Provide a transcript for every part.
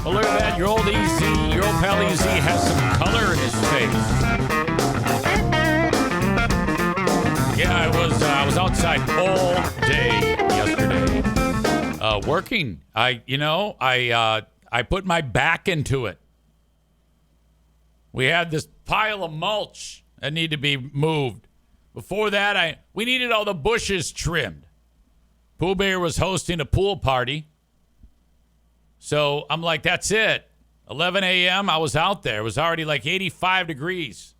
Well, look at that. Your old pal EZ has some color in his face. Yeah, I was outside all day yesterday, working. I put my back into it. We had this pile of mulch that needed to be moved. Before that, we needed all the bushes trimmed. Pooh Bear was hosting a pool party. So I'm like, that's it. 11 a.m., I was out there. It was already like 85 degrees.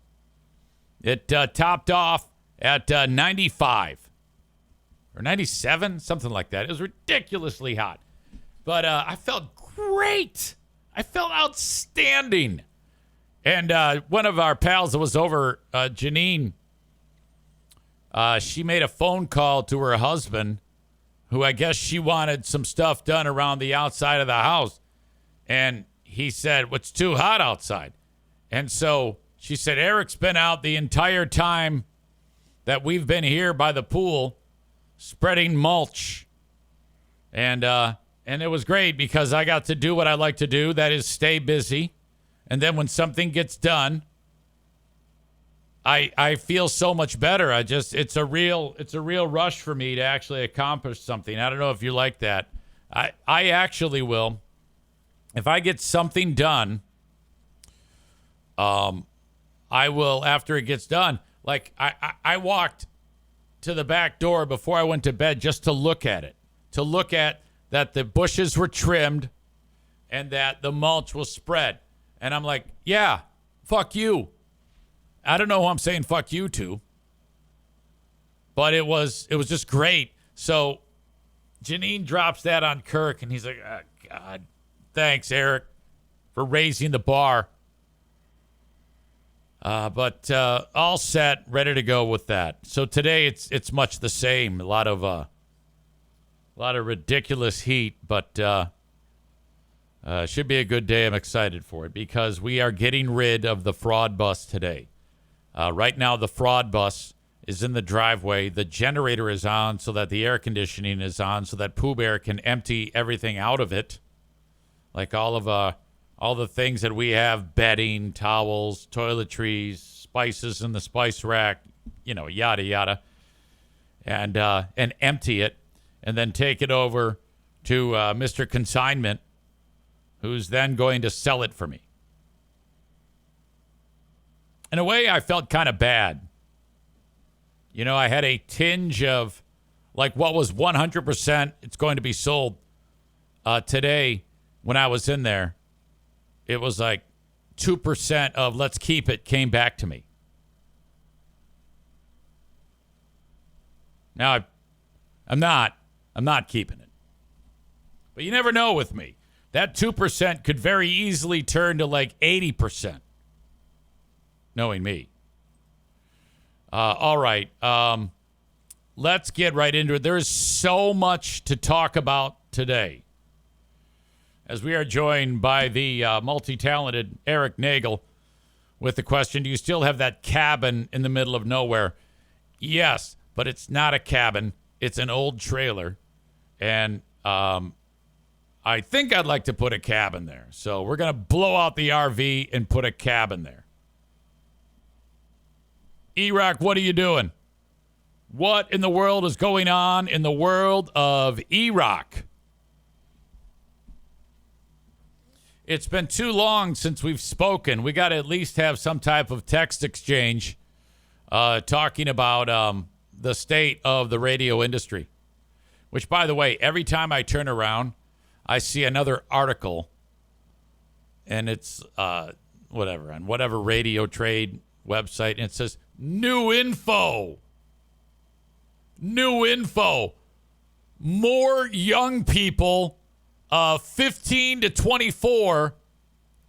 It topped off at 95 or 97, something like that. It was ridiculously hot. But I felt great. I felt outstanding. And one of our pals that was over, Janine, she made a phone call to her husband, who I guess she wanted some stuff done around the outside of the house. And he said, well, it's too hot outside. And so she said, Eric's been out the entire time that we've been here by the pool spreading mulch. And it was great because I got to do what I like to do, that is stay busy. And then when something gets done, I feel so much better. It's a real rush for me to actually accomplish something. I don't know if you like that. I actually will. If I get something done, I will after it gets done. Like I walked to the back door before I went to bed just to look at it, to look at that the bushes were trimmed and that the mulch was spread. And I'm like, yeah, fuck you. I don't know who I'm saying fuck you to, but it was just great. So Janine drops that on Kirk, and he's like, oh, God, thanks, Eric, for raising the bar. But all set, ready to go with that. So today it's much the same. A lot of ridiculous heat, but should be a good day. I'm excited for it because we are getting rid of the fraud bus today. Right now, the fraud bus is in the driveway. The generator is on so that the air conditioning is on so that Pooh Bear can empty everything out of it. Like all the things that we have, bedding, towels, toiletries, spices in the spice rack, yada, yada. And empty it and then take it over to Mr. Consignment, who's then going to sell it for me. In a way, I felt kind of bad. I had a tinge of, like, what was 100%, it's going to be sold. Today, when I was in there, it was like 2% of let's keep it came back to me. Now, I'm not keeping it. But you never know with me. That 2% could very easily turn to like 80%. Knowing me. All right. Let's get right into it. There is so much to talk about today. As we are joined by the multi-talented Eric Nagel with the question, do you still have that cabin in the middle of nowhere? Yes, but it's not a cabin. It's an old trailer. And I think I'd like to put a cabin there. So we're going to blow out the RV and put a cabin there. E-Rock, what are you doing? What in the world is going on in the world of E-Rock? It's been too long since we've spoken. We got to at least have some type of text exchange talking about the state of the radio industry. Which, by the way, every time I turn around, I see another article. And it's on whatever radio trade website. And it says, New info. More young people 15 to 24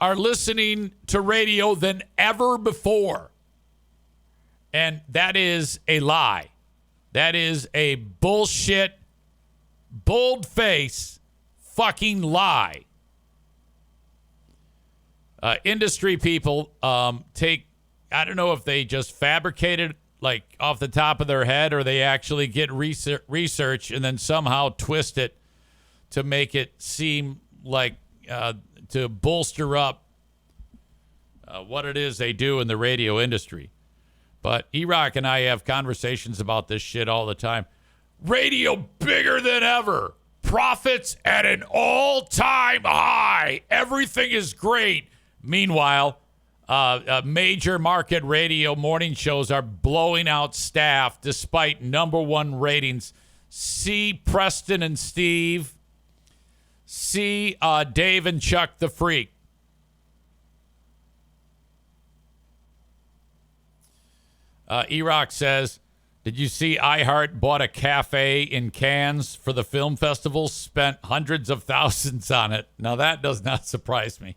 are listening to radio than ever before. And that is a lie. That is a bullshit, bold-face fucking lie. Industry people take, I don't know if they just fabricated like off the top of their head or they actually get research and then somehow twist it to make it seem like to bolster up what it is they do in the radio industry. But E-Rock and I have conversations about this shit all the time. Radio bigger than ever. Profits at an all-time high. Everything is great. Meanwhile, major market radio morning shows are blowing out staff despite #1 ratings. See Preston and Steve. See Dave and Chuck the Freak. E-Rock says, did you see iHeart bought a cafe in Cannes for the film festival? Spent hundreds of thousands on it. Now that does not surprise me.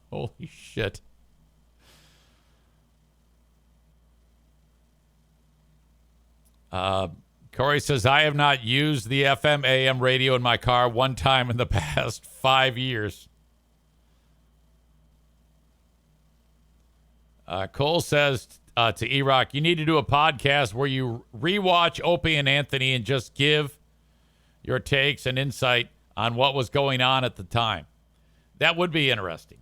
Holy shit. Corey says, I have not used the FM AM radio in my car one time in the past 5 years. Cole says to E-Rock, you need to do a podcast where you rewatch Opie and Anthony and just give your takes and insight on what was going on at the time. That would be interesting.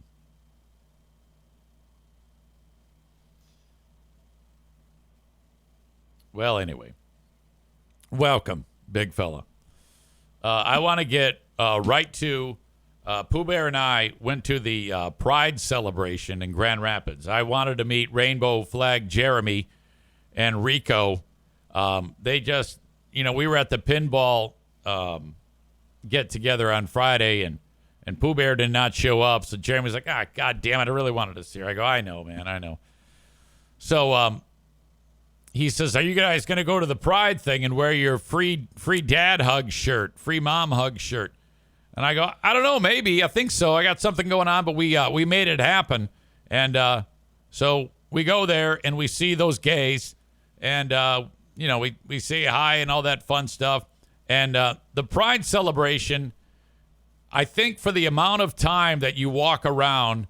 Well, anyway, welcome, big fella. I want to get right to Pooh Bear and I went to the Pride celebration in Grand Rapids. I wanted to meet Rainbow Flag Jeremy and Rico. They just, we were at the pinball get together on Friday, and Pooh Bear did not show up. So Jeremy's like, God damn it, I really wanted to see her. I go, I know, man, I know. So he says, are you guys going to go to the Pride thing and wear your free dad hug shirt, free mom hug shirt? And I go, I don't know, maybe. I think so. I got something going on, but we made it happen. And so we go there and we see those gays, and we say hi and all that fun stuff. And the Pride celebration, I think for the amount of time that you walk around,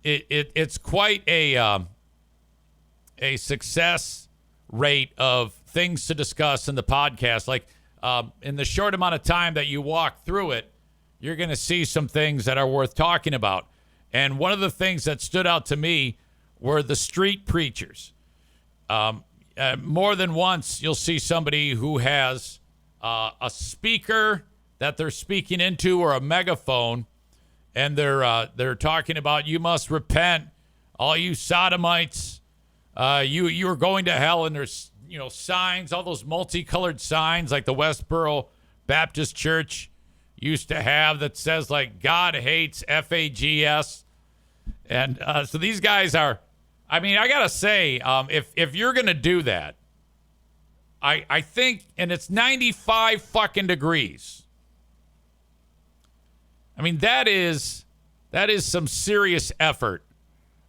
it's quite a success rate of things to discuss in the podcast. Like, in the short amount of time that you walk through it, you're going to see some things that are worth talking about. And one of the things that stood out to me were the street preachers. More than once, you'll see somebody who has a speaker that they're speaking into, or a megaphone, and they're talking about, you must repent, all you sodomites. You are going to hell, and there's signs, all those multicolored signs like the Westboro Baptist Church used to have that says like God hates FAGS. And so these guys are, I gotta say, if you're gonna do that, I think, and it's 95 fucking degrees. That is some serious effort.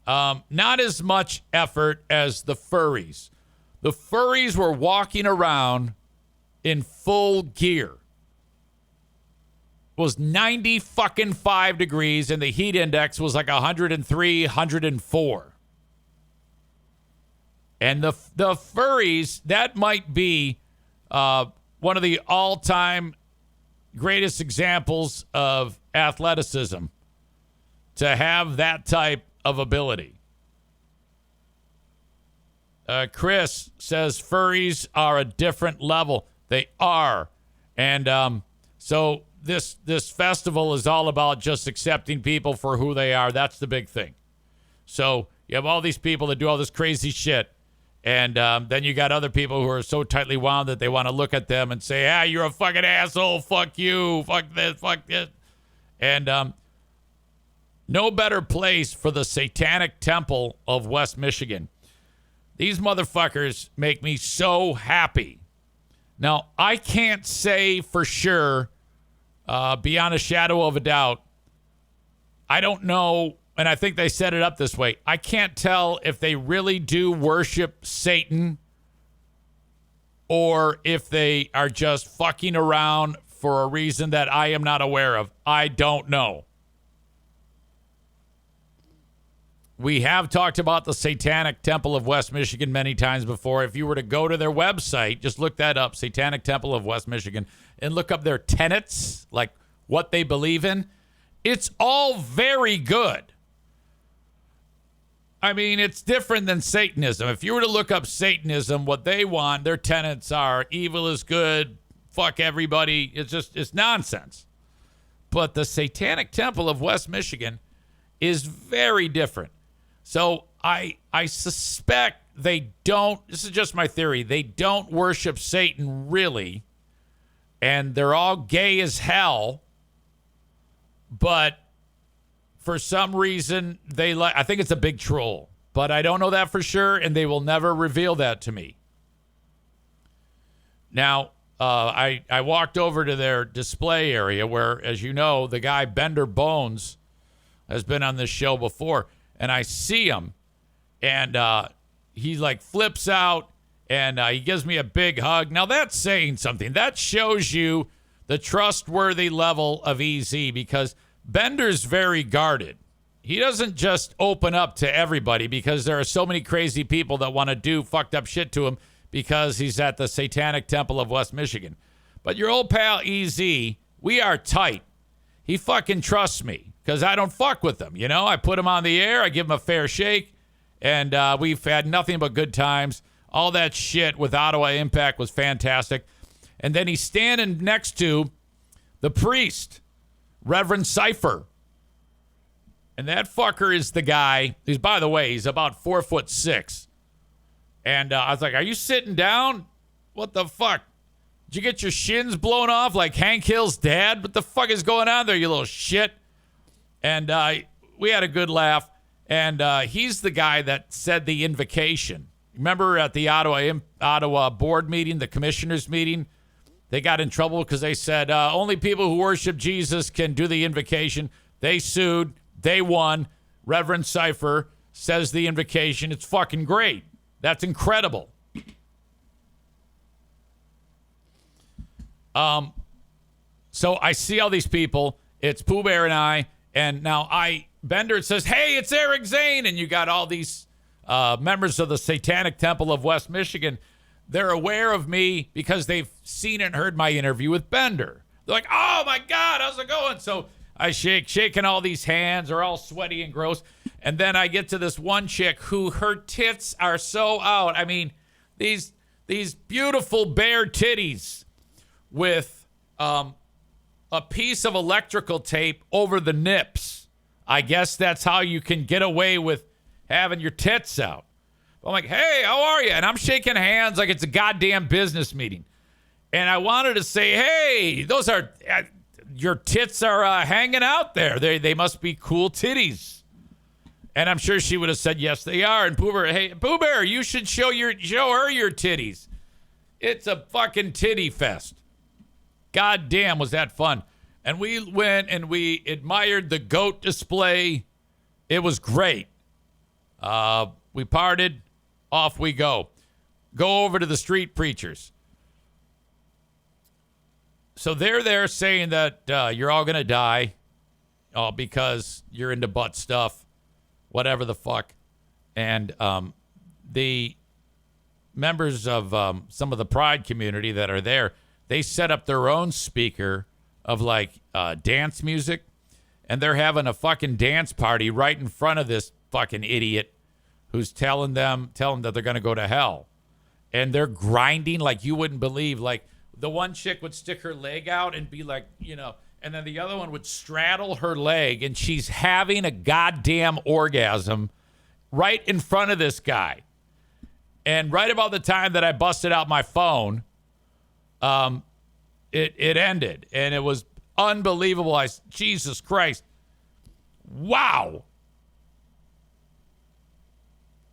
Not as much effort as the furries. The furries were walking around in full gear. It was 90 fucking 5 degrees, and the heat index was like 103, 104. And the furries, that might be one of the all-time greatest examples of athleticism, to have that type of ability. Chris says furries are a different level. They are. And so this festival is all about just accepting people for who they are. That's the big thing. So you have all these people that do all this crazy shit. And then you got other people who are so tightly wound that they want to look at them and say, you're a fucking asshole. Fuck you. Fuck this. Fuck this. And no better place for the Satanic Temple of West Michigan. These motherfuckers make me so happy. Now, I can't say for sure, beyond a shadow of a doubt, I don't know, and I think they set it up this way. I can't tell if they really do worship Satan or if they are just fucking around for a reason that I am not aware of. I don't know. We have talked about the Satanic Temple of West Michigan many times before. If you were to go to their website, just look that up, Satanic Temple of West Michigan, and look up their tenets, like what they believe in, it's all very good. I mean, it's different than Satanism. If you were to look up Satanism, what they want, their tenets are evil is good, fuck everybody. It's nonsense. But the Satanic Temple of West Michigan is very different. So I suspect they don't, this is just my theory, they don't worship Satan really. And they're all gay as hell. But for some reason, I think it's a big troll, but I don't know that for sure, and they will never reveal that to me. Now, I walked over to their display area where, as you know, the guy Bender Bones has been on this show before, and I see him, and he like flips out, and he gives me a big hug. Now, that's saying something. That shows you the trustworthy level of EZ, because Bender's very guarded. He doesn't just open up to everybody because there are so many crazy people that want to do fucked up shit to him because he's at the Satanic Temple of West Michigan. But your old pal EZ, we are tight. He fucking trusts me because I don't fuck with him. You know, I put him on the air, I give him a fair shake, and we've had nothing but good times. All that shit with Ottawa Impact was fantastic. And then he's standing next to the priest, Reverend Cypher. And that fucker is the guy. He's, by the way, he's about 4'6". And I was like, are you sitting down? What the fuck? Did you get your shins blown off like Hank Hill's dad? What the fuck is going on there, you little shit? And we had a good laugh. And he's the guy that said the invocation. Remember at the Ottawa board meeting, the commissioners meeting? They got in trouble because they said only people who worship Jesus can do the invocation. They sued. They won. Reverend Cypher says the invocation. It's fucking great. That's incredible. So I see all these people. It's Pooh Bear and I. And now Bender says, hey, it's Eric Zane. And you got all these members of the Satanic Temple of West Michigan. They're aware of me because they've seen and heard my interview with Bender. They're like, oh, my God, how's it going? So I shaking all these hands. They're all sweaty and gross. And then I get to this one chick who her tits are so out. I mean, these beautiful bare titties with a piece of electrical tape over the nips. I guess that's how you can get away with having your tits out. I'm like, hey, how are you? And I'm shaking hands like it's a goddamn business meeting. And I wanted to say, hey, those are, your tits are hanging out there. They must be cool titties. And I'm sure she would have said, yes, they are. And Pooh Bear, hey, Pooh Bear, you should show her your titties. It's a fucking titty fest. God damn, was that fun. And we went and we admired the goat display. It was great. We parted. Off we go. Go over to the street preachers. So they're there saying that you're all going to die because you're into butt stuff, whatever the fuck. And the members of some of the Pride community that are there, they set up their own speaker of like dance music. And they're having a fucking dance party right in front of this fucking idiot who's telling them that they're going to go to hell. And they're grinding like you wouldn't believe. Like the one chick would stick her leg out and be like, you know, and then the other one would straddle her leg and she's having a goddamn orgasm right in front of this guy. And right about the time that I busted out my phone, it ended. And it was unbelievable. Jesus Christ. Wow.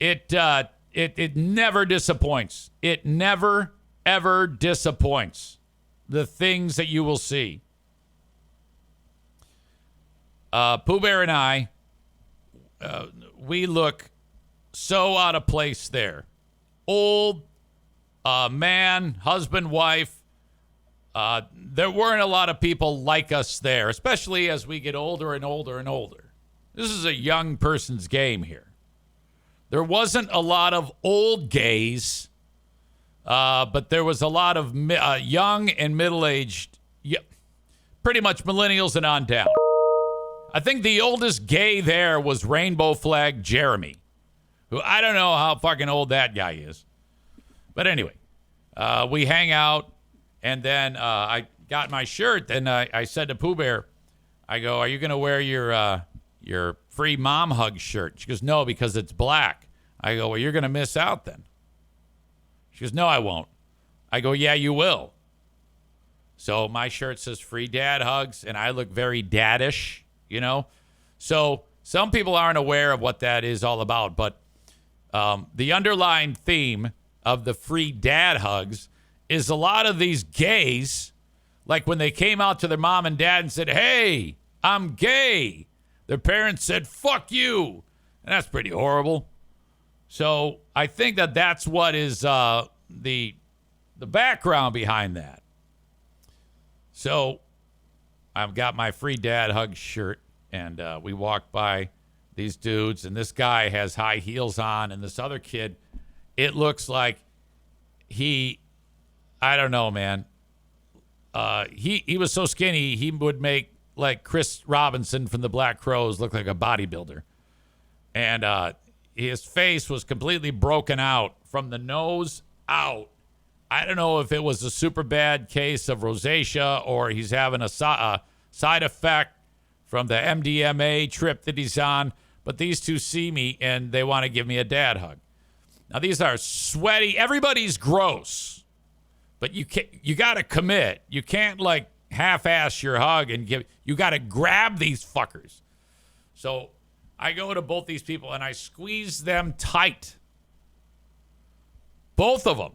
It never disappoints. It never, ever disappoints. The things that you will see. Pooh Bear and I, we look so out of place there. Old man, husband, wife. There weren't a lot of people like us there, especially as we get older and older and older. This is a young person's game here. There wasn't a lot of old gays, but there was a lot of young and middle-aged pretty much millennials and on down. I think the oldest gay there was Rainbow Flag Jeremy, who I don't know how fucking old that guy is. But anyway, we hang out, and then I got my shirt, and I said to Pooh Bear, I go, are you going to wear your free mom hug shirt? She goes, no, because it's black. I go, well, you're going to miss out then. She goes, no, I won't. I go, yeah, you will. So my shirt says free dad hugs, and I look very daddish, you know. So some people aren't aware of what that is all about, but the underlying theme of the free dad hugs is a lot of these gays, like when they came out to their mom and dad and said, hey, I'm gay, their parents said, fuck you. And that's pretty horrible. So I think that that's what is the background behind that. So I've got my free dad hug shirt, and we walk by these dudes, and this guy has high heels on, and this other kid, it looks like I don't know, man. He was so skinny, he would make like Chris Robinson from the Black Crowes look like a bodybuilder. And his face was completely broken out from the nose out. I don't know if it was a super bad case of rosacea or he's having a side effect from the MDMA trip that he's on. But these two see me and they want to give me a dad hug. Now, these are sweaty. Everybody's gross. But you got to commit. You can't like half-ass your hug and you got to grab these fuckers. So I go to both these people and I squeeze them tight. Both of them.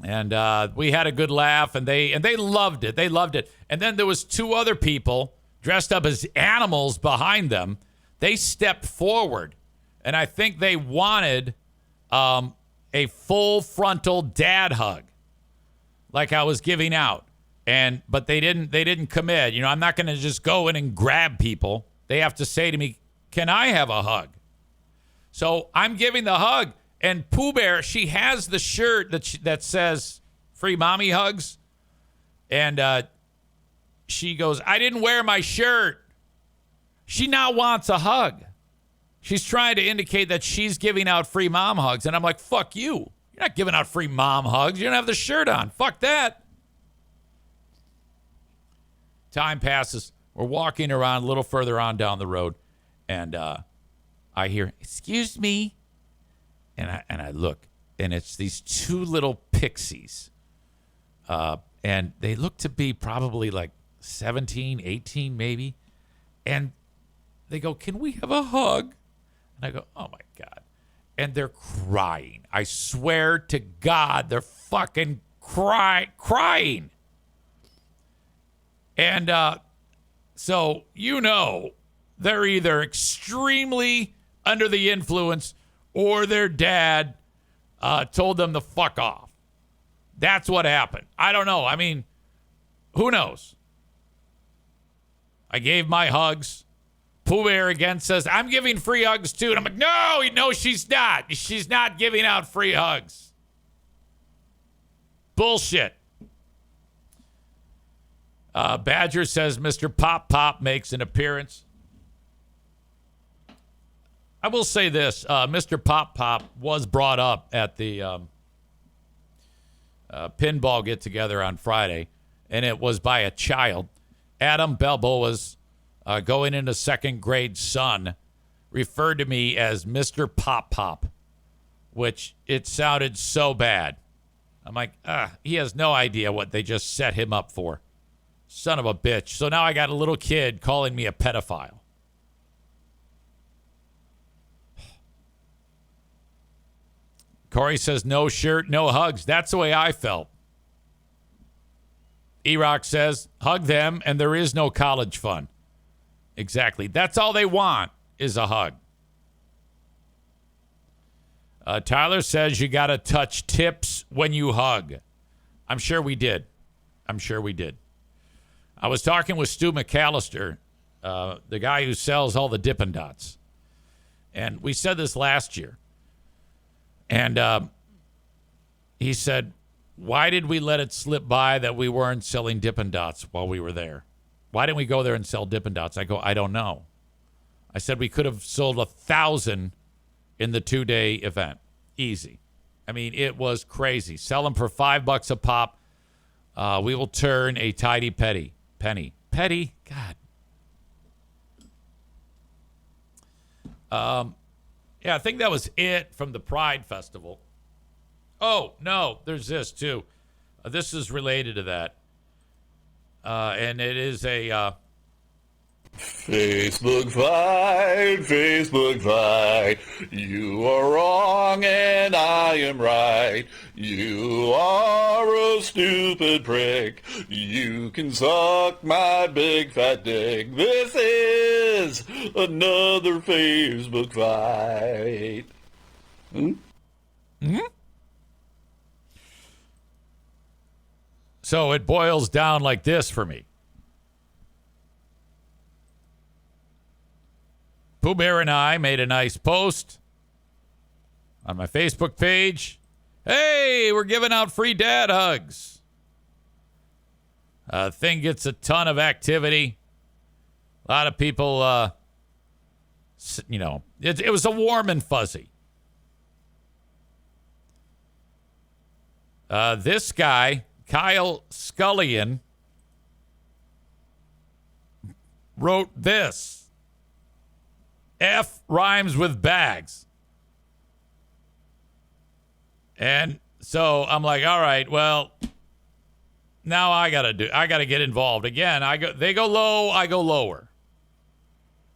And we had a good laugh, and they loved it. They loved it. And then there was two other people dressed up as animals behind them. They stepped forward, and I think they wanted a full frontal dad hug, like I was giving out. But they didn't commit. You know, I'm not going to just go in and grab people. They have to say to me, "Can I have a hug?" So I'm giving the hug. And Pooh Bear, she has the shirt that says free mommy hugs. And she goes, I didn't wear my shirt. She now wants a hug. She's trying to indicate that she's giving out free mom hugs. And I'm like, fuck you. You're not giving out free mom hugs. You don't have the shirt on. Fuck that. Time passes. We're walking around a little further on down the road. And I hear, excuse me. And I look, and it's these two little pixies. And they look to be probably like 17, 18 maybe. And they go, can we have a hug? And I go, oh, my God. And they're crying. I swear to God, they're fucking crying. And so, you know, they're either extremely under the influence or their dad told them to fuck off. That's what happened. I don't know. I mean, who knows? I gave my hugs. Pooh Bear again says, I'm giving free hugs too. And I'm like, no, she's not. She's not giving out free hugs. Bullshit. Badger says Mr. Pop Pop makes an appearance. I will say this, Mr. Pop Pop was brought up at the pinball get-together on Friday, and it was by a child. Adam Balboa's going into second grade son referred to me as Mr. Pop Pop, which it sounded so bad. I'm like, he has no idea what they just set him up for. Son of a bitch. So now I got a little kid calling me a pedophile. Corey says, no shirt, no hugs. That's the way I felt. E-Rock says, hug them, and there is no college fund. Exactly. That's all they want is a hug. Tyler says you got to touch tips when you hug. I'm sure we did. I was talking with Stu McAllister, the guy who sells all the Dippin' Dots. And we said this last year. And he said, why did we let it slip by that we weren't selling Dippin' Dots while we were there? Why didn't we go there and sell Dippin' Dots? I go, I don't know. I said we could have sold 1,000 in the 2-day event. Easy. I mean, it was crazy. Sell them for $5 a pop. We will turn a tidy penny. Petty? God. Yeah, I think that was it from the Pride Festival. Oh, no, there's this, too. This is related to that. And it is a... Facebook fight. You are wrong and I am right. You are a stupid prick. You can suck my big fat dick. This is another Facebook fight. So it boils down like this for me. Pooh Bear and I made a nice post on my Facebook page. Hey, we're giving out free dad hugs. Thing gets a ton of activity. A lot of people, it was a warm and fuzzy. This guy, Kyle Scullion, wrote this. F rhymes with bags. And so I'm like, all right, well, now I gotta get involved. Again, they go low, I go lower.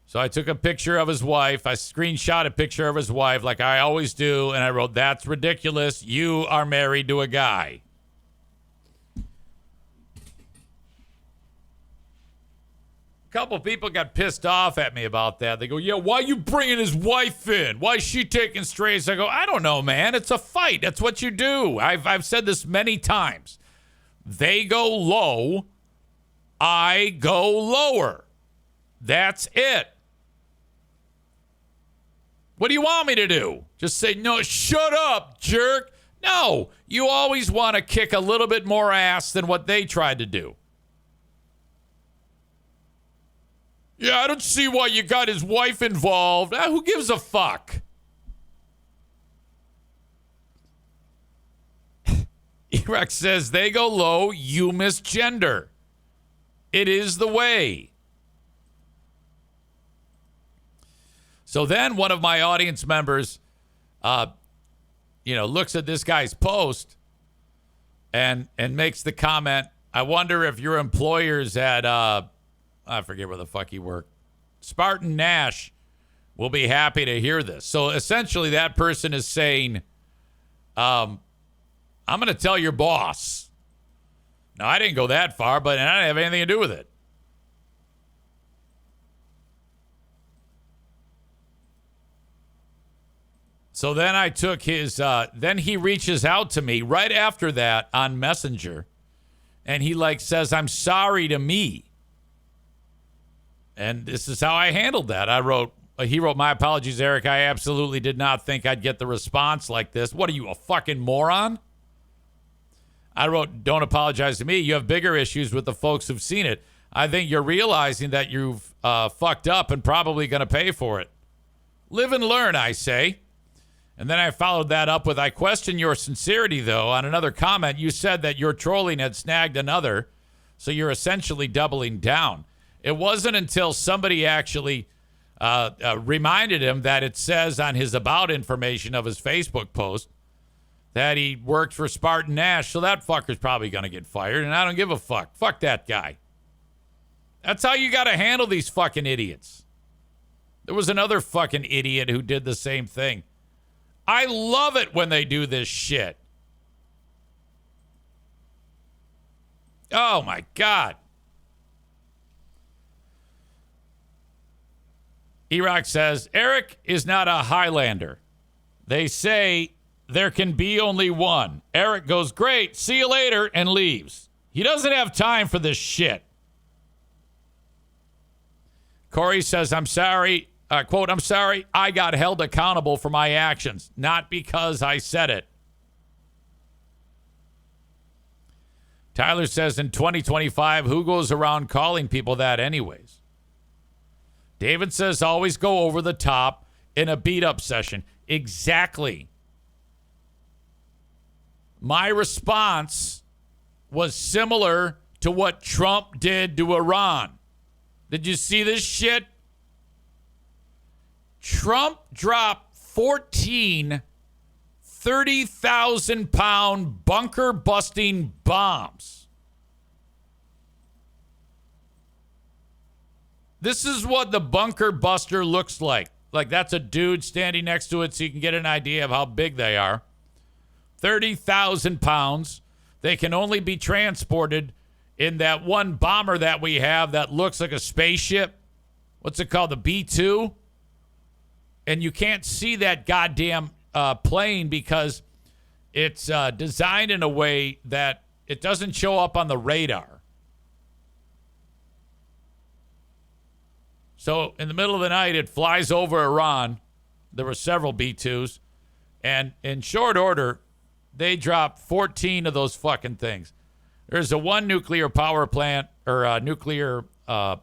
So I took a picture of his wife. I screenshot a picture of his wife like I always do, and I wrote, that's ridiculous. You are married to a guy. Couple people got pissed off at me about that. They go, yeah, why you bringing his wife in? Why is she taking strays? I go, I don't know, man. It's a fight. That's what you do. I've said this many times. They go low. I go lower. That's it. What do you want me to do? Just say, no, shut up, jerk. No, you always want to kick a little bit more ass than what they tried to do. Yeah, I don't see why you got his wife involved. Who gives a fuck? Erex says, they go low, you misgender. It is the way. So then one of my audience members, looks at this guy's post and makes the comment, I wonder if your employers at... I forget where the fuck he worked. Spartan Nash will be happy to hear this. So essentially that person is saying, I'm going to tell your boss. Now, I didn't go that far, but I didn't have anything to do with it. So then I took his, then he reaches out to me right after that on Messenger. And he says, I'm sorry to me. And this is how I handled that. He wrote, my apologies, Eric. I absolutely did not think I'd get the response like this. What are you, a fucking moron? I wrote, don't apologize to me. You have bigger issues with the folks who've seen it. I think you're realizing that you've fucked up and probably going to pay for it. Live and learn, I say. And then I followed that up with, I question your sincerity, though. On another comment, you said that your trolling had snagged another, so you're essentially doubling down. It wasn't until somebody actually reminded him that it says on his about information of his Facebook post that he worked for Spartan Nash, so that fucker's probably going to get fired, and I don't give a fuck. Fuck that guy. That's how you got to handle these fucking idiots. There was another fucking idiot who did the same thing. I love it when they do this shit. Oh, my God. Erock says, Eric is not a Highlander. They say there can be only one. Eric goes, great, see you later, and leaves. He doesn't have time for this shit. Corey says, I'm sorry. Quote, I'm sorry, I got held accountable for my actions, not because I said it. Tyler says in 2025, who goes around calling people that anyways? David says always go over the top in a beat-up session. Exactly. My response was similar to what Trump did to Iran. Did you see this shit? Trump dropped 14 30,000-pound bunker-busting bombs. This is what the bunker buster looks like. Like that's a dude standing next to it so you can get an idea of how big they are. 30,000 pounds. They can only be transported in that one bomber that we have that looks like a spaceship. What's it called? The B-2? And you can't see that goddamn plane because it's designed in a way that it doesn't show up on the radar. So in the middle of the night, it flies over Iran. There were several B-2s. And in short order, they dropped 14 of those fucking things. There's a one nuclear power plant or a nuclear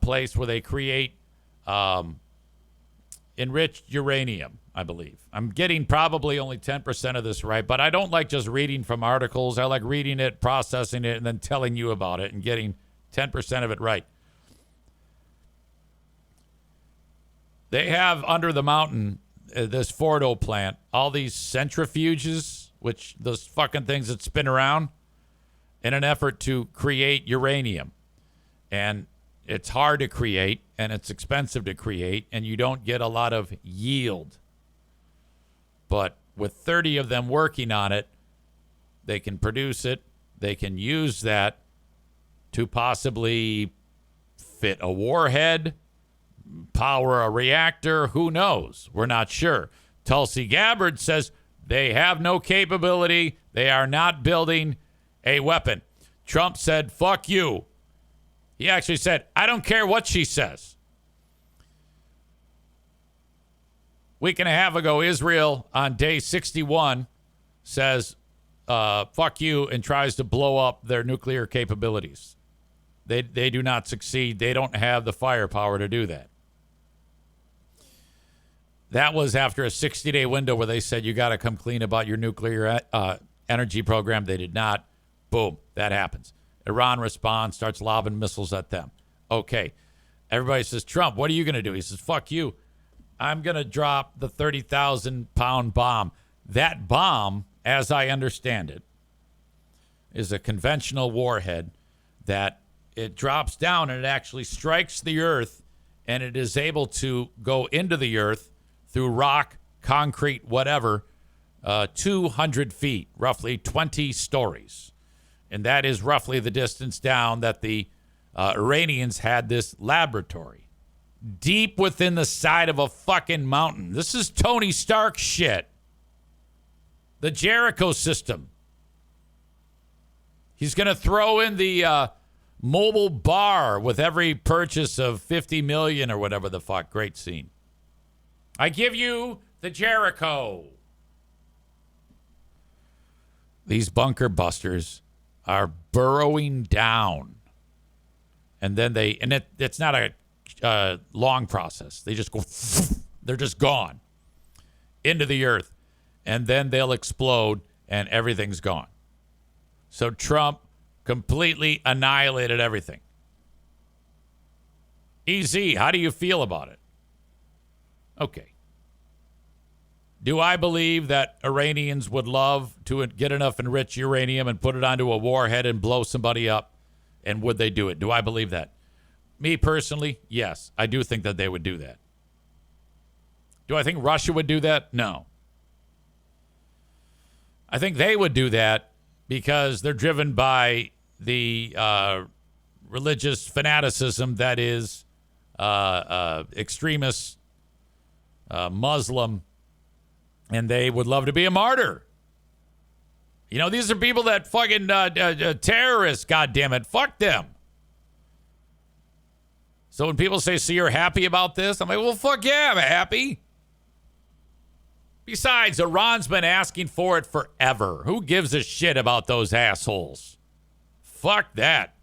place where they create enriched uranium, I believe. I'm getting probably only 10% of this right, but I don't like just reading from articles. I like reading it, processing it, and then telling you about it and getting 10% of it right. They have under the mountain, this Fordo plant, all these centrifuges, which those fucking things that spin around, in an effort to create uranium. And it's hard to create, and it's expensive to create, and you don't get a lot of yield. But with 30 of them working on it, they can produce it. They can use that to possibly fit a warhead, power a reactor. Who knows? We're not sure. Tulsi Gabbard says they have no capability. They are not building a weapon. Trump said, fuck you. He actually said, I don't care what she says. Week and a half ago, Israel on day 61 says, fuck you, and tries to blow up their nuclear capabilities. They do not succeed. They don't have the firepower to do that. That was after a 60-day window where they said, you got to come clean about your nuclear energy program. They did not. Boom, that happens. Iran responds, starts lobbing missiles at them. Okay. Everybody says, Trump, what are you going to do? He says, fuck you. I'm going to drop the 30,000-pound bomb. That bomb, as I understand it, is a conventional warhead that it drops down and it actually strikes the earth, and it is able to go into the earth through rock, concrete, whatever, 200 feet, roughly 20 stories. And that is roughly the distance down that the Iranians had this laboratory. Deep within the side of a fucking mountain. This is Tony Stark shit. The Jericho system. He's going to throw in the mobile bar with every purchase of 50 million or whatever the fuck. Great scene. I give you the Jericho. These bunker busters are burrowing down. And then it's not a long process. They just go, they're just gone into the earth. And then they'll explode and everything's gone. So Trump completely annihilated everything. EZ, how do you feel about it? Okay. Do I believe that Iranians would love to get enough enriched uranium and put it onto a warhead and blow somebody up? And would they do it? Do I believe that? Me personally, yes. I do think that they would do that. Do I think Russia would do that? No. I think they would do that because they're driven by the religious fanaticism that is extremist Muslim, and they would love to be a martyr. You know, these are people that fucking terrorists, goddammit. Fuck them. So when people say, so you're happy about this? I'm like, well, fuck yeah, I'm happy. Besides, Iran's been asking for it forever. Who gives a shit about those assholes? fuck that.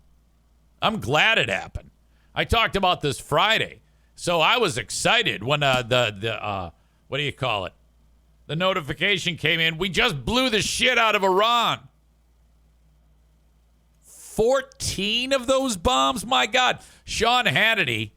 I'm glad it happened. I talked about this Friday. So I was excited when the what do you call it? The notification came in. We just blew the shit out of Iran. 14 of those bombs? My God. Sean Hannity,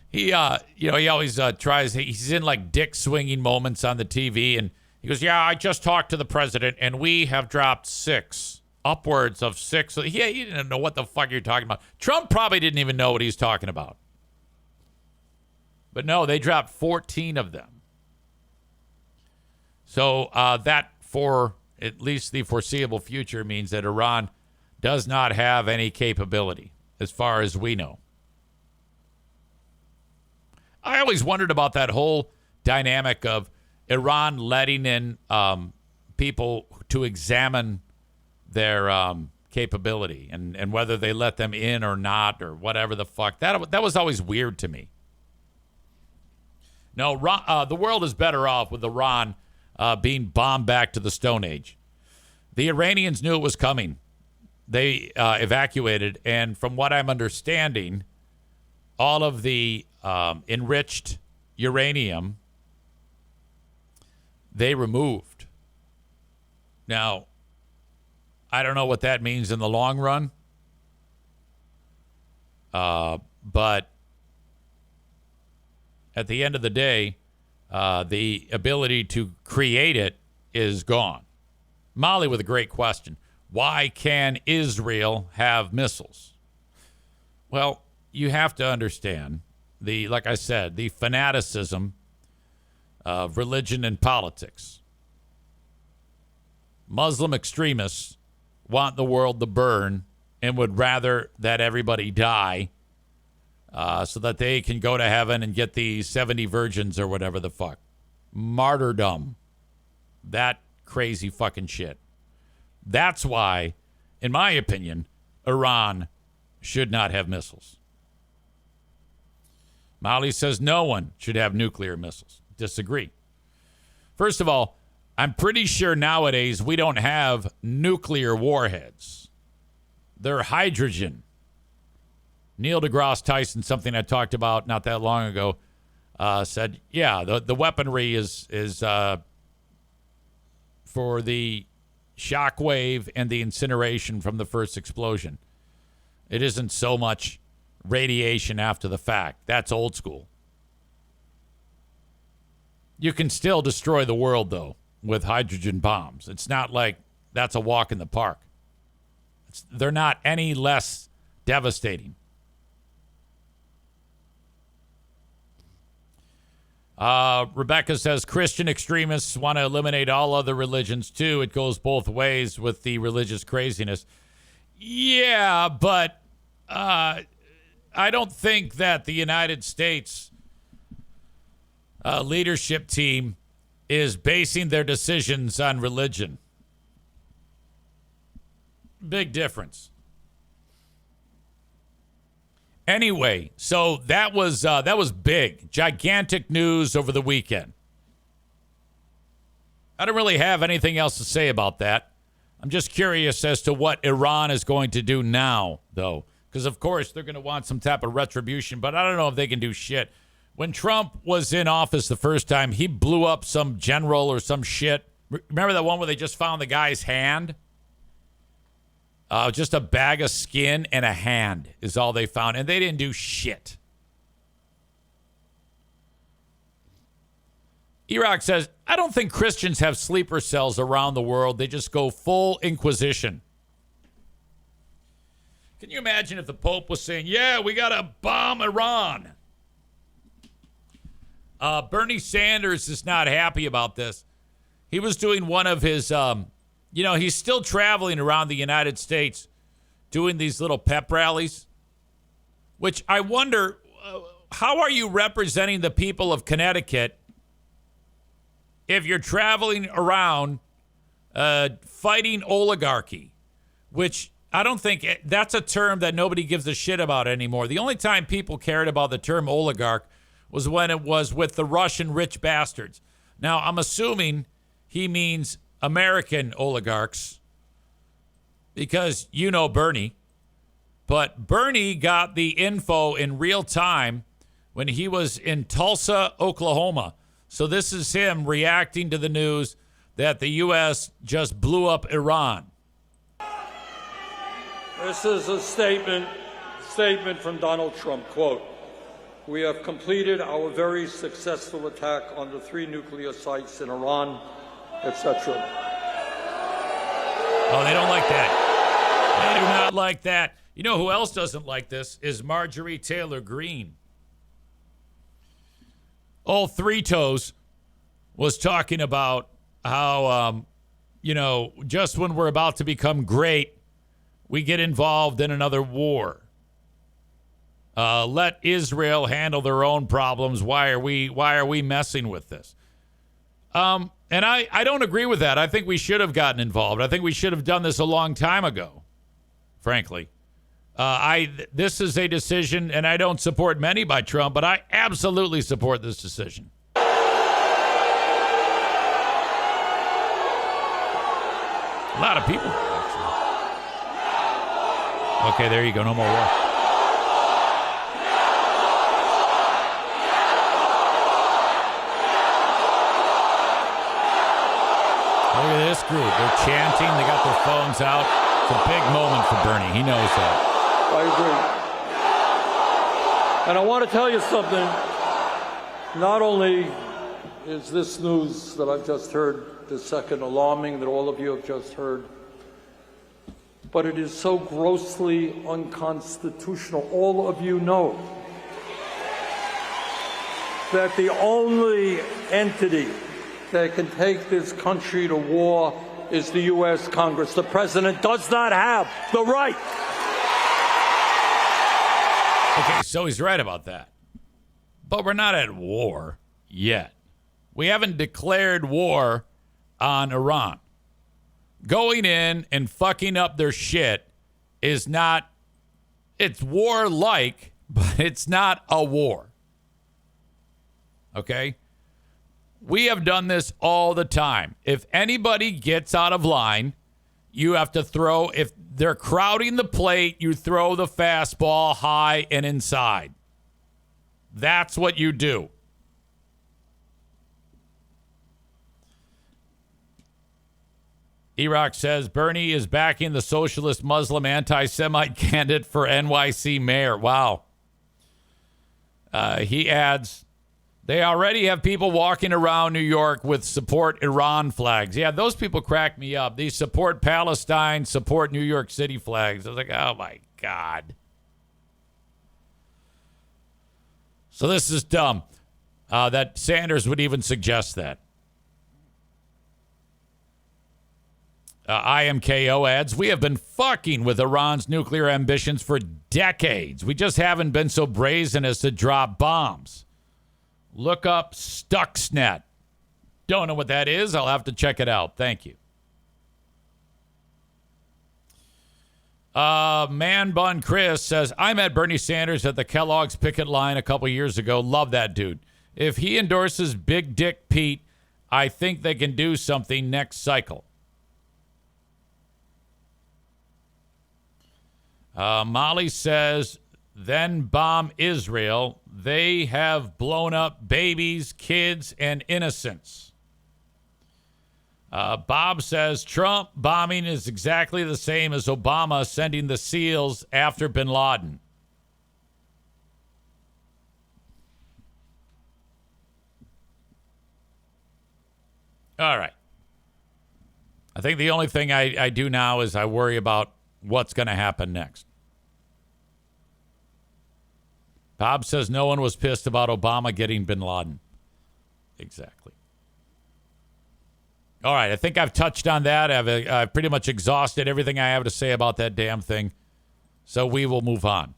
he always tries, he's in like dick swinging moments on the TV, and he goes, yeah, I just talked to the president, and we have dropped 6. Upwards of 6. Yeah, he didn't know what the fuck you're talking about. Trump probably didn't even know what he's talking about. But no, they dropped 14 of them. So that, for at least the foreseeable future, means that Iran does not have any capability, as far as we know. I always wondered about that whole dynamic of Iran letting in people to examine their capability and whether they let them in or not or whatever the fuck. That was always weird to me. No, the world is better off with Iran being bombed back to the Stone Age. The Iranians knew it was coming. They evacuated, and from what I'm understanding, all of the enriched uranium they removed. Now, I don't know what that means in the long run, but at the end of the day, the ability to create it is gone. Molly with a great question. Why can Israel have missiles? Well, you have to understand like I said, the fanaticism of religion and politics. Muslim extremists want the world to burn and would rather that everybody die so that they can go to heaven and get the 70 virgins or whatever the fuck. Martyrdom. That crazy fucking shit. That's why, in my opinion, Iran should not have missiles. Molly says no one should have nuclear missiles. Disagree. First of all, I'm pretty sure nowadays we don't have nuclear warheads. They're hydrogen. Neil deGrasse Tyson, something I talked about not that long ago, said, yeah, the weaponry is for the shockwave and the incineration from the first explosion. It isn't so much radiation after the fact. That's old school. You can still destroy the world, though, with hydrogen bombs. It's not like that's a walk in the park. They're not any less devastating. Rebecca says Christian extremists want to eliminate all other religions, too. It goes both ways with the religious craziness. Yeah, but I don't think that the United States leadership team is basing their decisions on religion. Big difference. Anyway, so that was big, gigantic news over the weekend. I don't really have anything else to say about that. I'm just curious as to what Iran is going to do now, though, because of course they're going to want some type of retribution, but I don't know if they can do shit. When Trump was in office the first time, he blew up some general or some shit. Remember that one where they just found the guy's hand? Just a bag of skin and a hand is all they found, and they didn't do shit. Iraq says, I don't think Christians have sleeper cells around the world. They just go full Inquisition. Can you imagine if the Pope was saying, yeah, we got to bomb Iran? Bernie Sanders is not happy about this. He was doing one of his, he's still traveling around the United States doing these little pep rallies, which I wonder, how are you representing the people of Connecticut if you're traveling around fighting oligarchy, which I don't think that's a term that nobody gives a shit about anymore. The only time people cared about the term oligarch was when it was with the Russian rich bastards. Now, I'm assuming he means American oligarchs because you know Bernie, but Bernie got the info in real time when he was in Tulsa, Oklahoma. So this is him reacting to the news that the U.S. just blew up Iran. This is a statement from Donald Trump, quote, "We have completed our very successful attack on the 3 nuclear sites in Iran," etc. Oh, they don't like that. They do not like that. You know who else doesn't like this is Marjorie Taylor Greene. Old Three Toes was talking about how, just when we're about to become great, we get involved in another war. Let Israel handle their own problems. Why are we messing with this? And I don't agree with that. I think we should have gotten involved. I think we should have done this a long time ago, frankly. This is a decision, and I don't support many by Trump, but I absolutely support this decision. A lot of people, actually. Okay, there you go. No more war. Look at this group. They're chanting. They got their phones out. It's a big moment for Bernie. He knows that. I agree. And I want to tell you something. Not only is this news that I've just heard, the second alarming that all of you have just heard, but it is so grossly unconstitutional. All of you know that the only entity that can take this country to war is the U.S. Congress. The president does not have the right. Okay, so he's right about that. But we're not at war yet. We haven't declared war on Iran. Going in and fucking up their shit is not, it's war-like, but it's not a war. Okay? We have done this all the time. If anybody gets out of line, you have to throw, if they're crowding the plate, you throw the fastball high and inside. That's what you do. Iraq says Bernie is backing the socialist Muslim anti-Semite candidate for NYC mayor. Wow. He adds, they already have people walking around New York with support Iran flags. Yeah, those people crack me up. They support Palestine, support New York City flags. I was like, oh my God. So this is dumb that Sanders would even suggest that. IMKO adds, we have been fucking with Iran's nuclear ambitions for decades. We just haven't been so brazen as to drop bombs. Look up Stuxnet. Don't know what that is. I'll have to check it out. Thank you. Man Bun Chris says, I met Bernie Sanders at the Kellogg's picket line a couple years ago. Love that dude. If he endorses Big Dick Pete, I think they can do something next cycle. Molly says, then bomb Israel. They have blown up babies, kids, and innocents. Bob says, Trump bombing is exactly the same as Obama sending the SEALs after bin Laden. All right. I think the only thing I do now is I worry about what's going to happen next. Bob says no one was pissed about Obama getting bin Laden. Exactly. All right, I think I've touched on that. I've pretty much exhausted everything I have to say about that damn thing. So we will move on.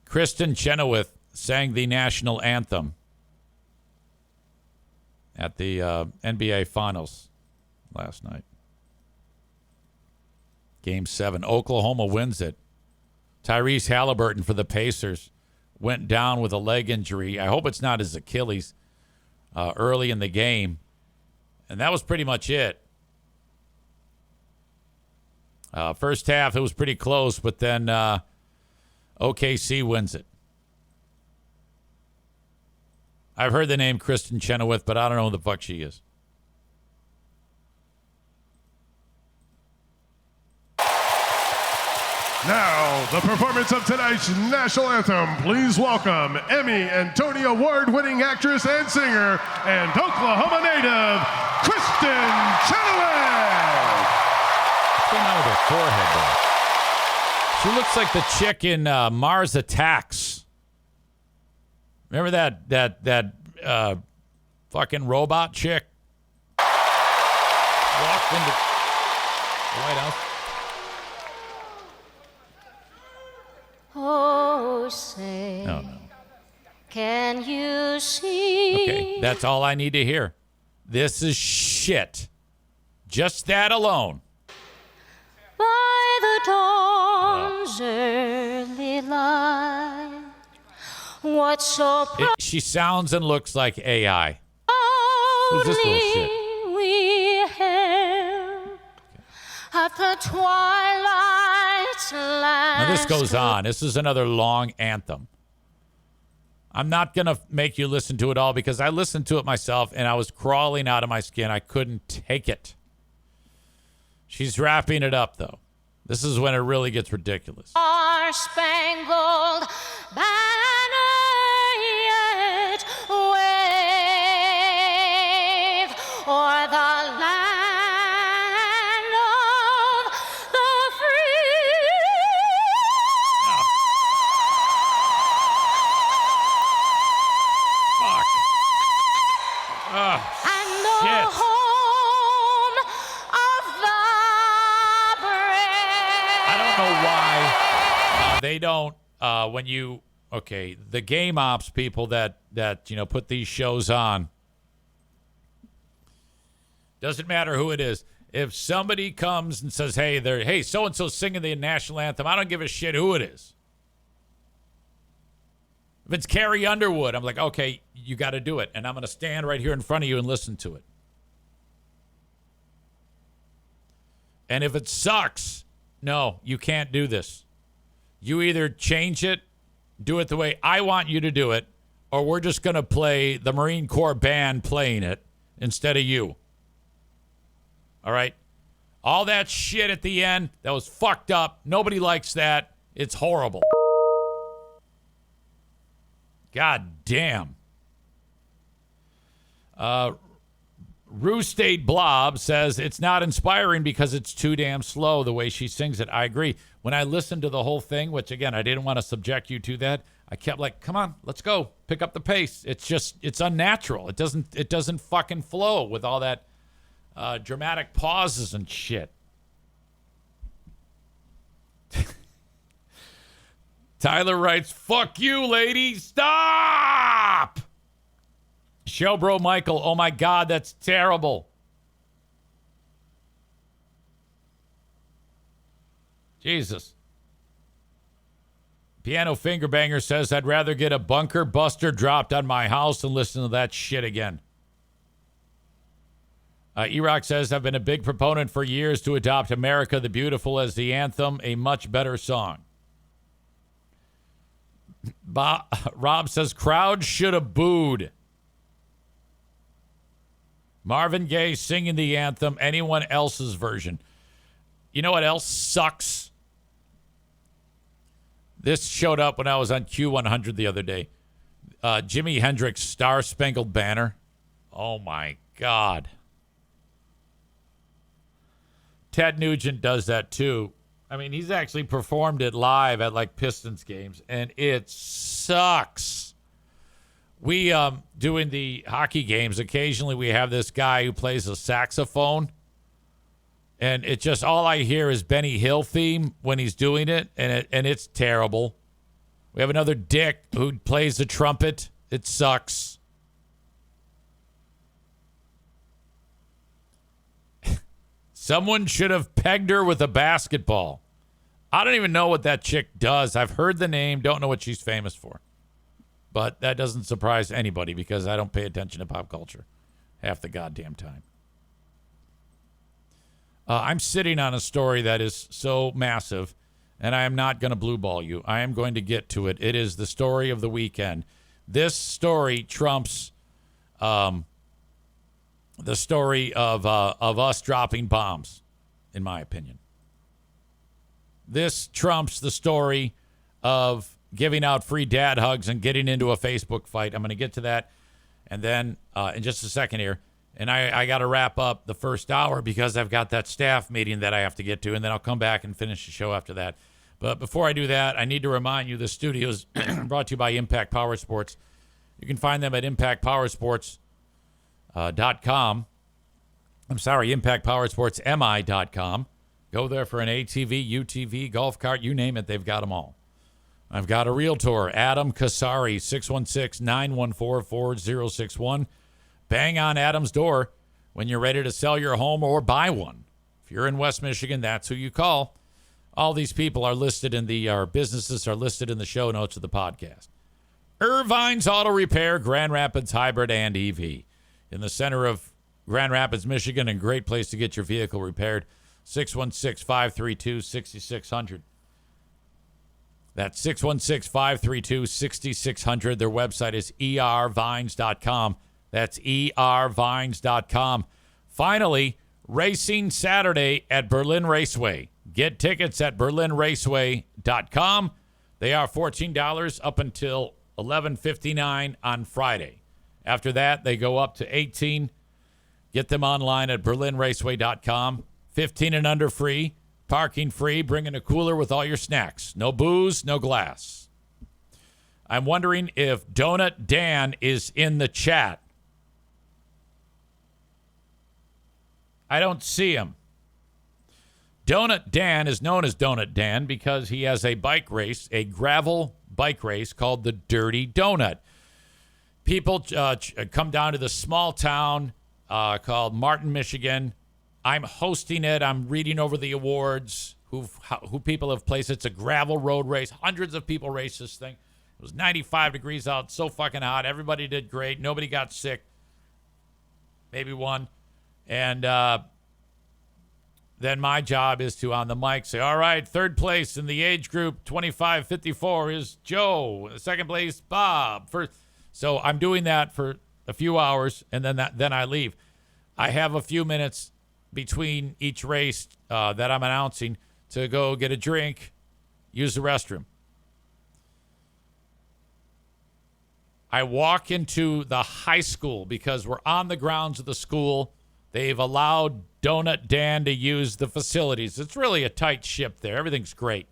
Kristen Chenoweth sang the national anthem at the NBA Finals last night. Game 7. Oklahoma wins it. Tyrese Halliburton for the Pacers went down with a leg injury. I hope it's not his Achilles early in the game. And that was pretty much it. First half, it was pretty close, but then OKC wins it. I've heard the name Kristen Chenoweth, but I don't know who the fuck she is. Now, the performance of tonight's national anthem. Please welcome Emmy and Tony Award-winning actress and singer and Oklahoma native, Kristen Chenoweth. What's going on with her forehead, though? She looks like the chick in Mars Attacks. Remember that fucking robot chick? Walked into the White House. Oh, say, No. can you see? Okay, that's all I need to hear. This is shit. Just that alone. By the dawn's early light, what so She sounds and looks like AI. Who's this little shit? we held at the twilight's last. Now this goes on. This is another long anthem. I'm not going to make you listen to it all because I listened to it myself and I was crawling out of my skin. I couldn't take it. She's wrapping it up, though. This is when it really gets ridiculous. Star-spangled banner yet wave o'er the land of the free. Fuck. And the Shit. home of the brave. I don't know why they don't, when you, okay, the game ops people that put these shows on, doesn't matter who it is. If somebody comes and says, hey, so-and-so singing the national anthem, I don't give a shit who it is. If it's Carrie Underwood, I'm like, okay, you got to do it. And I'm going to stand right here in front of you and listen to it. And if it sucks, no, you can't do this. You either change it, do it the way I want you to do it, or we're just going to play the Marine Corps band playing it instead of you. All right? All that shit at the end, that was fucked up. Nobody likes that. It's horrible. God damn. Rue State Blob says it's not inspiring because it's too damn slow the way she sings it. I agree. When I listened to the whole thing, which again, I didn't want to subject you to that, I kept like, come on, let's go. Pick up the pace. It's unnatural. It doesn't fucking flow with all that dramatic pauses and shit. Tyler writes, fuck you, lady. Stop! Showbro Michael, oh my God, that's terrible. Jesus. Piano Finger Banger says, I'd rather get a bunker buster dropped on my house than listen to that shit again. E-Rock says, I've been a big proponent for years to adopt America the Beautiful as the anthem, a much better song. Rob says, crowd should have booed. Marvin Gaye singing the anthem, anyone else's version. You know what else sucks? This showed up when I was on Q100 the other day. Jimi Hendrix, Star Spangled Banner. Oh, my God. Ted Nugent does that, too. I mean, he's actually performed it live at, like, Pistons games, and it sucks. We, doing the hockey games, occasionally we have this guy who plays a saxophone, and it just, all I hear is Benny Hill theme when he's doing it, and it's terrible. We have another dick who plays the trumpet. It sucks. Someone should have pegged her with a basketball. I don't even know what that chick does. I've heard the name, don't know what she's famous for. But that doesn't surprise anybody because I don't pay attention to pop culture half the goddamn time. I'm sitting on a story that is so massive, and I am not going to blue ball you. I am going to get to it. It is the story of the weekend. This story trumps the story of us dropping bombs, in my opinion. This trumps the story of giving out free dad hugs and getting into a Facebook fight. I'm going to get to that, and then in just a second here. And I got to wrap up the first hour because I've got that staff meeting that I have to get to, and then I'll come back and finish the show after that. But before I do that, I need to remind you the studio is brought to you by Impact Power Sports. You can find them at impactpowersports.com. I'm sorry, impactpowersportsmi.com. Go there for an ATV, UTV, golf cart, you name it, they've got them all. I've got a realtor, Adam Kasari, 616-914-4061. Bang on Adam's door when you're ready to sell your home or buy one. If you're in West Michigan, that's who you call. All these people are listed our businesses are listed in the show notes of the podcast. Irvine's Auto Repair, Grand Rapids Hybrid and EV. In the center of Grand Rapids, Michigan, and great place to get your vehicle repaired. 616-532-6600. That's 616-532-6600. Their website is ervines.com. That's ervines.com. Finally, Racing Saturday at Berlin Raceway. Get tickets at berlinraceway.com. They are $14 up until $11.59 on Friday. After that, they go up to $18. Get them online at berlinraceway.com. 15 and under free, parking free, bring in a cooler with all your snacks. No booze, no glass. I'm wondering if Donut Dan is in the chat. I don't see him. Donut Dan is known as Donut Dan because he has a bike race, a gravel bike race called the Dirty Donut. People come down to the small town called Martin, Michigan. I'm hosting it. I'm reading over the awards, who people have placed. It's a gravel road race. Hundreds of people race this thing. It was 95 degrees out, so fucking hot. Everybody did great. Nobody got sick. Maybe one. And then my job is to, on the mic, say, all right, third place in the age group 25-54 is Joe. Second place, Bob. So I'm doing that for a few hours, and then I leave. I have a few minutes between each race that I'm announcing to go get a drink, use the restroom. I walk into the high school because we're on the grounds of the school. They've allowed Donut Dan to use the facilities. It's really a tight ship there. Everything's great.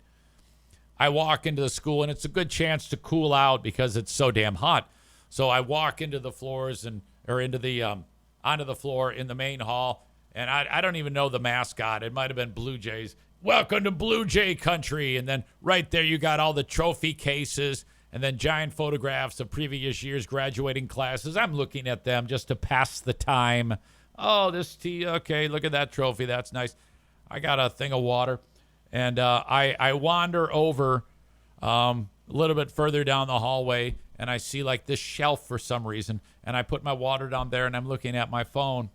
I walk into the school, and it's a good chance to cool out because it's so damn hot. So I walk into the floors onto the floor in the main hall, and I don't even know the mascot. It might have been Blue Jays. Welcome to Blue Jay country. And then right there you got all the trophy cases and then giant photographs of previous year's graduating classes. I'm looking at them just to pass the time. Oh, this tea. Okay, look at that trophy. That's nice. I got a thing of water. And I wander over a little bit further down the hallway, and I see like this shelf for some reason. And I put my water down there, and I'm looking at my phone.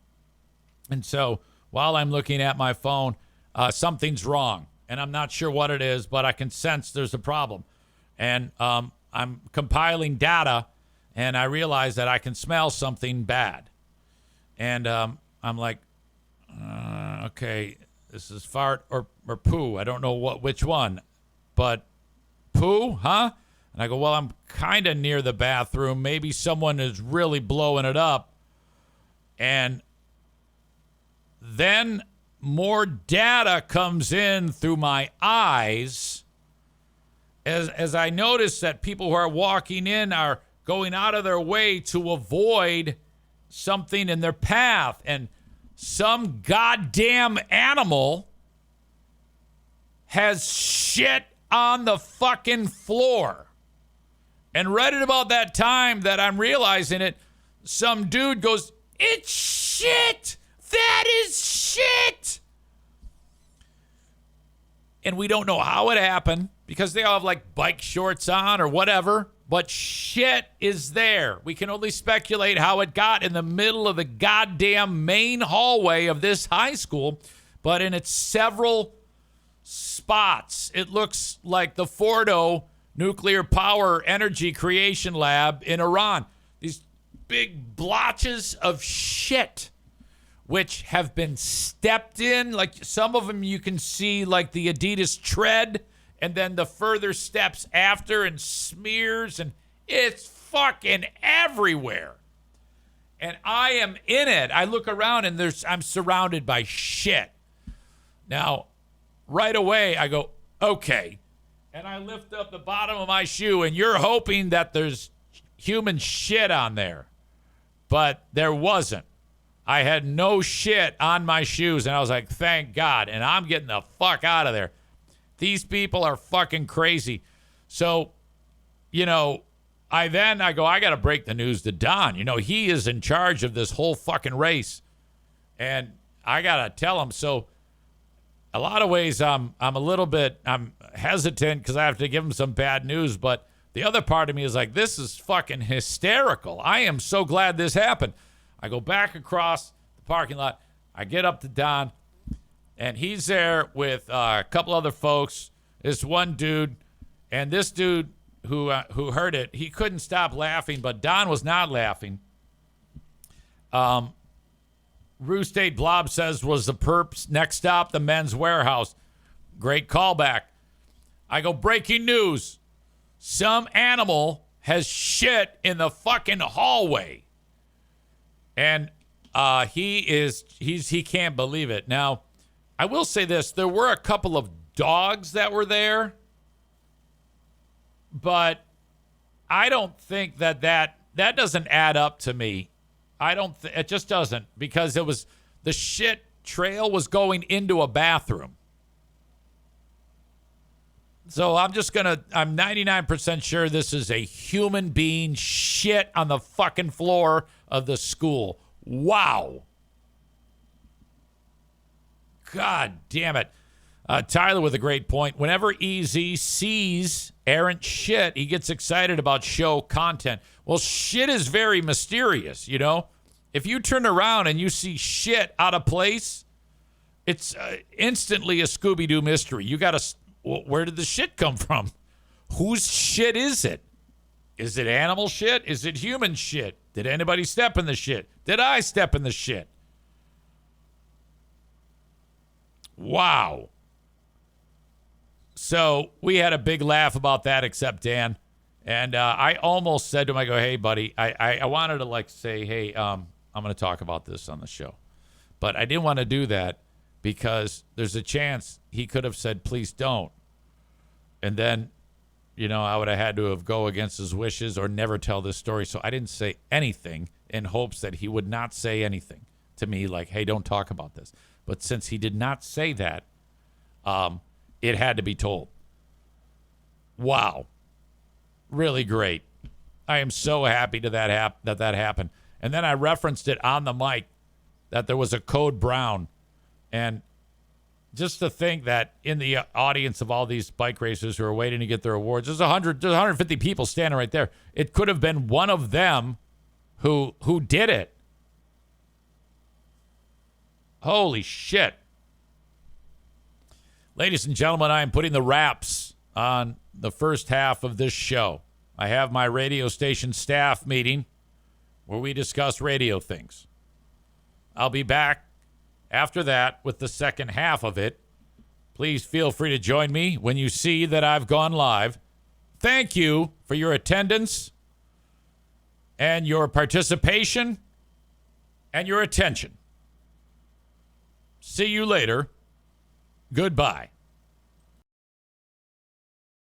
And so while I'm looking at my phone, something's wrong. And I'm not sure what it is, but I can sense there's a problem. And I'm compiling data, and I realize that I can smell something bad. And I'm like, okay, this is fart or poo. I don't know which one, but poo, huh? And I go, well, I'm kind of near the bathroom. Maybe someone is really blowing it up. And then more data comes in through my eyes as I notice that people who are walking in are going out of their way to avoid something in their path, and some goddamn animal has shit on the fucking floor. And right at about that time that I'm realizing it, some dude goes, "It's shit! That is shit!" And we don't know how it happened because they all have like bike shorts on or whatever. But shit is there. We can only speculate how it got in the middle of the goddamn main hallway of this high school. but in its several spots, it looks like the Fordo nuclear power energy creation lab in Iran. These big blotches of shit, which have been stepped in. Like some of them you can see like the Adidas tread and then the further steps after and smears, and it's fucking everywhere. And I am in it. I look around and I'm surrounded by shit. Now, right away, I go, okay. And I lift up the bottom of my shoe, and you're hoping that there's human shit on there. But there wasn't. I had no shit on my shoes, and I was like, thank God. And I'm getting the fuck out of there. These people are fucking crazy. So, I go, I got to break the news to Don. He is in charge of this whole fucking race. And I got to tell him. So, a lot of ways, I'm hesitant because I have to give him some bad news. But the other part of me is like, this is fucking hysterical. I am so glad this happened. I go back across the parking lot. I get up to Don, and he's there with a couple other folks. This one dude, and this dude who heard it, he couldn't stop laughing, but Don was not laughing. Rue State Blob says, was the perps next stop the Men's Warehouse? Great callback. I go, breaking news. Some animal has shit in the fucking hallway. And he can't believe it. Now, I will say this. There were a couple of dogs that were there. But I don't think that doesn't add up to me. It just doesn't, because the shit trail was going into a bathroom. So I'm 99% sure this is a human being shit on the fucking floor of the school. Wow. God damn it. Tyler with a great point. Whenever EZ sees errant shit, he gets excited about show content. Well, shit is very mysterious, If you turn around and you see shit out of place, it's instantly a Scooby-Doo mystery. You got to, where did the shit come from? Whose shit is it? Is it animal shit? Is it human shit? Did anybody step in the shit? Did I step in the shit? Wow. So we had a big laugh about that, except Dan. And I almost said to him, I go, hey, buddy, I wanted to say, hey, I'm going to talk about this on the show. But I didn't want to do that because there's a chance he could have said, please don't. And then, I would have had to go against his wishes or never tell this story. So I didn't say anything in hopes that he would not say anything to me like, hey, don't talk about this. But since he did not say that, it had to be told. Wow. Really great. I am so happy that happened. And then I referenced it on the mic that there was a code brown. And just to think that in the audience of all these bike racers who are waiting to get their awards, there's 150 people standing right there. It could have been one of them who did it. Holy shit. Ladies and gentlemen, I am putting the wraps on the first half of this show. I have my radio station staff meeting where we discuss radio things. I'll be back after that with the second half of it. Please feel free to join me when you see that I've gone live. Thank you for your attendance and your participation and your attention. See you later. Goodbye.